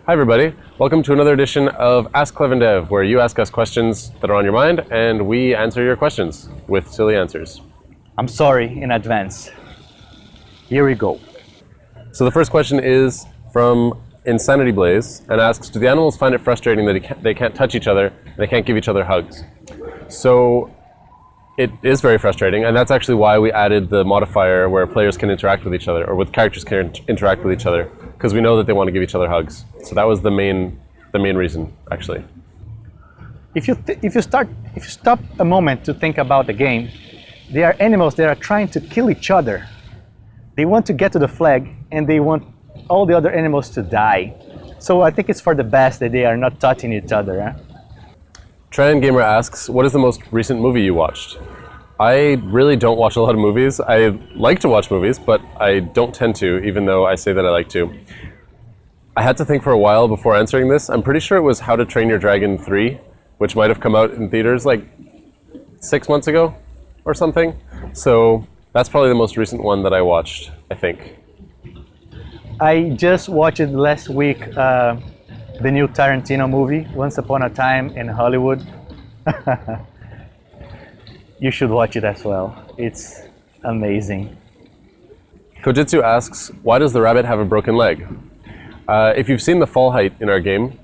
Hi everybody, welcome to another edition of Ask Clev and Dev, where you ask us questions that are on your mind and we answer your questions with silly answers. I'm sorry in advance. Here we go. So the first question is from Insanity Blaze and asks, do the animals find it frustrating that they can't touch each other and they can't give each other hugs? So it is very frustrating, and that's actually why we added the modifier where players can interact with each other, or with characters can interact with each other, because we know that they want to give each other hugs. So that was the main reason, actually. If you stop a moment to think about the game, there are animals that are trying to kill each other. They want to get to the flag, and they want all the other animals to die. So I think it's for the best that they are not touching each other. Eh? Tran Gamer asks, what is the most recent movie you watched? I really don't watch a lot of movies. I like to watch movies, but I don't tend to, even though I say that I like to. I had to think for a while before answering this. I'm pretty sure it was How to Train Your Dragon 3, which might have come out in theaters like 6 months ago or something. So that's probably the most recent one that I watched, I think. I just watched last week the new Tarantino movie, Once Upon a Time in Hollywood. You should watch it as well. It's amazing. Kojitsu asks, why does the rabbit have a broken leg? If you've seen the fall height in our game,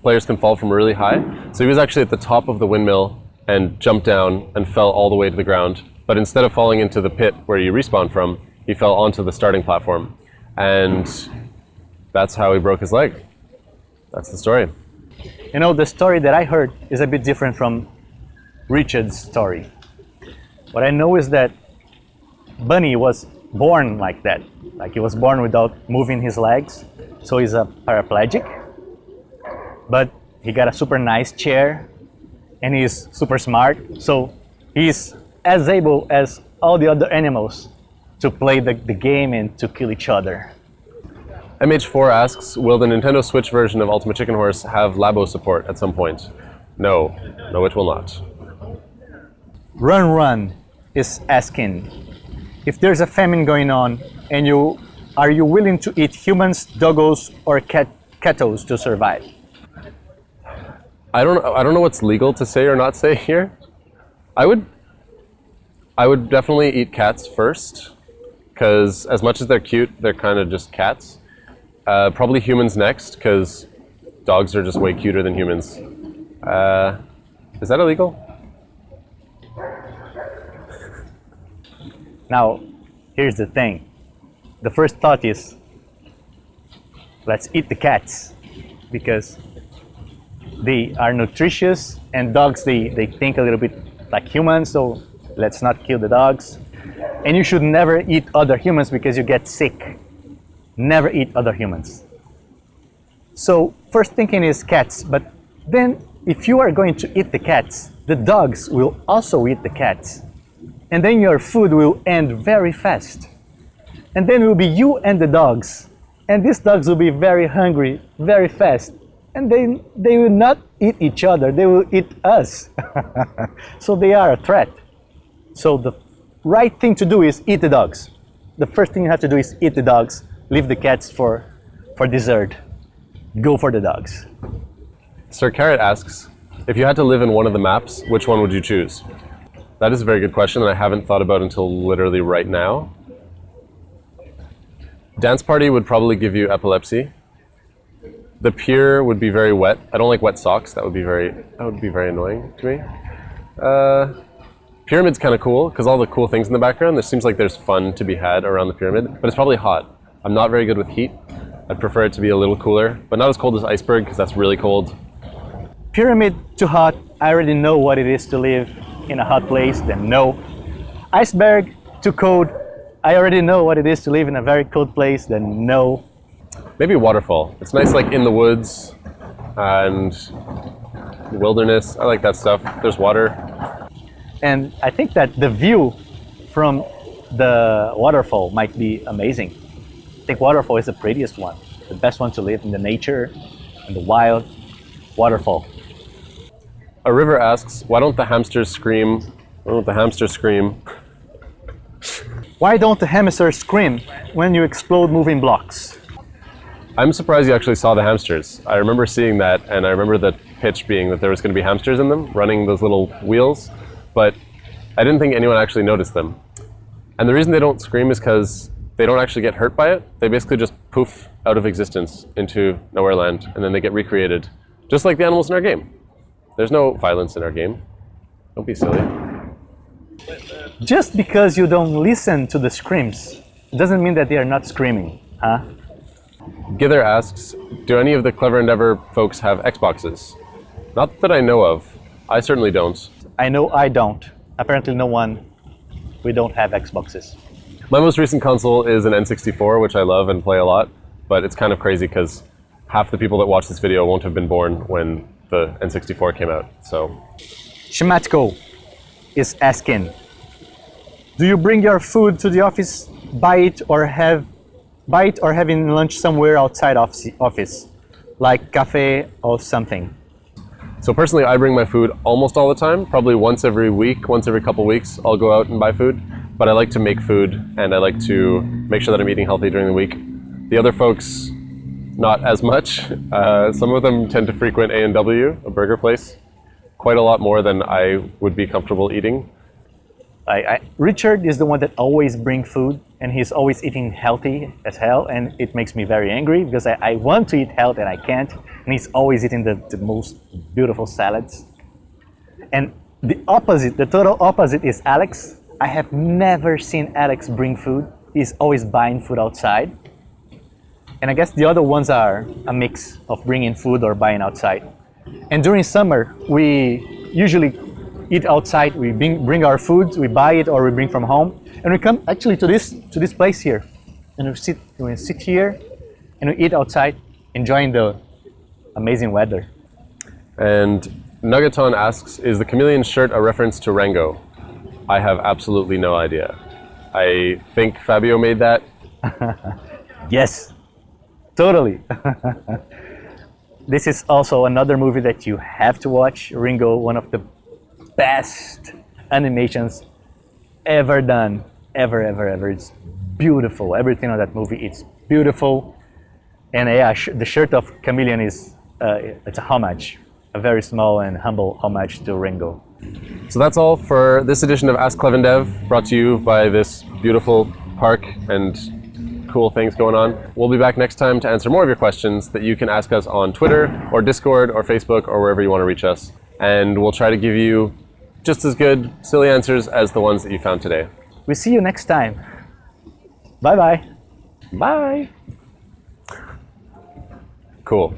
players can fall from really high. So he was actually at the top of the windmill and jumped down and fell all the way to the ground. But instead of falling into the pit where you respawn from, he fell onto the starting platform. And that's how he broke his leg. That's the story. You know, the story that I heard is a bit different from Richard's story. What I know is that Bunny was born like that. Like he was born without moving his legs. So he's a paraplegic. But he got a super nice chair and he's super smart. So he's as able as all the other animals to play the game and to kill each other. MH4 asks, will the Nintendo Switch version of Ultimate Chicken Horse have labo support at some point? No, it will not. Run is asking, if there's a famine going on and are you willing to eat humans, doggos, or cattle to survive? I don't know what's legal to say or not say here. I would definitely eat cats first, because as much as they're cute, they're kind of just cats. Probably humans next, because dogs are just way cuter than humans. Is that illegal? Now, here's the thing. The first thought is, let's eat the cats, because they are nutritious, and dogs, they think a little bit like humans, so let's not kill the dogs. And you should never eat other humans because you get sick. Never eat other humans. So first thinking is cats, but then if you are going to eat the cats, the dogs will also eat the cats. And then your food will end very fast. And then it will be you and the dogs. And these dogs will be very hungry very fast. And they will not eat each other, they will eat us. So they are a threat. So the right thing to do is eat the dogs. The first thing you have to do is eat the dogs. Leave the cats for dessert. Go for the dogs. Sir Carrot asks, if you had to live in one of the maps, which one would you choose? That is a very good question, and I haven't thought about until literally right now. Dance Party would probably give you epilepsy. The pier would be very wet. I don't like wet socks. That would be very annoying to me. Pyramid's kind of cool, because all the cool things in the background, there seems like there's fun to be had around the pyramid, but it's probably hot. I'm not very good with heat. I'd prefer it to be a little cooler, but not as cold as Iceberg, because that's really cold. Pyramid too hot. I already know what it is to live in a hot place, then no. Iceberg too cold. I already know what it is to live in a very cold place, then no. Maybe Waterfall. It's nice, like in the woods and wilderness. I like that stuff. There's water. And I think that the view from the waterfall might be amazing. I think Waterfall is the prettiest one, the best one to live in the nature, in the wild. Waterfall. A river asks, why don't the hamsters scream? Why don't the hamsters scream? Why don't the hamsters scream when you explode moving blocks? I'm surprised you actually saw the hamsters. I remember seeing that, and I remember the pitch being that there was going to be hamsters in them, running those little wheels, but I didn't think anyone actually noticed them. And the reason they don't scream is because they don't actually get hurt by it. They basically just poof out of existence into nowhere land, and then they get recreated, just like the animals in our game. There's no violence in our game. Don't be silly. Just because you don't listen to the screams doesn't mean that they are not screaming, huh? Gither asks, do any of the Clever Endeavour folks have Xboxes? Not that I know of. I certainly don't. I know I don't. Apparently no one, we don't have Xboxes. My most recent console is an N64, which I love and play a lot, but it's kind of crazy because half the people that watch this video won't have been born when the N64 came out, so. Shematko is asking, do you bring your food to the office, buy it or having lunch somewhere outside office, like cafe or something? So personally, I bring my food almost all the time, probably once every week, once every couple weeks, I'll go out and buy food. But I like to make food, and I like to make sure that I'm eating healthy during the week. The other folks, not as much. Some of them tend to frequent A&W, a burger place, quite a lot more than I would be comfortable eating. Richard is the one that always brings food, and he's always eating healthy as hell, and it makes me very angry because I want to eat health and I can't, and he's always eating the most beautiful salads. And the opposite, the total opposite is Alex. I have never seen Alex bring food. He's always buying food outside. And I guess the other ones are a mix of bringing food or buying outside. And during summer, we usually eat outside. We bring our food, we buy it or we bring from home. And we come actually to this place here. And we sit here and we eat outside, enjoying the amazing weather. And Nuggeton asks, is the chameleon shirt a reference to Rango? I have absolutely no idea. I think Fabio made that. Yes, totally. This is also another movie that you have to watch. Ringo, one of the best animations ever done, ever. It's beautiful. Everything on that movie is beautiful. And yeah, the shirt of Chameleon is it's a homage, a very small and humble homage to Ringo. So that's all for this edition of Ask Clevendev, brought to you by this beautiful park and cool things going on. We'll be back next time to answer more of your questions that you can ask us on Twitter or Discord or Facebook or wherever you want to reach us. And we'll try to give you just as good silly answers as the ones that you found today. We'll see you next time. Bye-bye. Bye. Cool.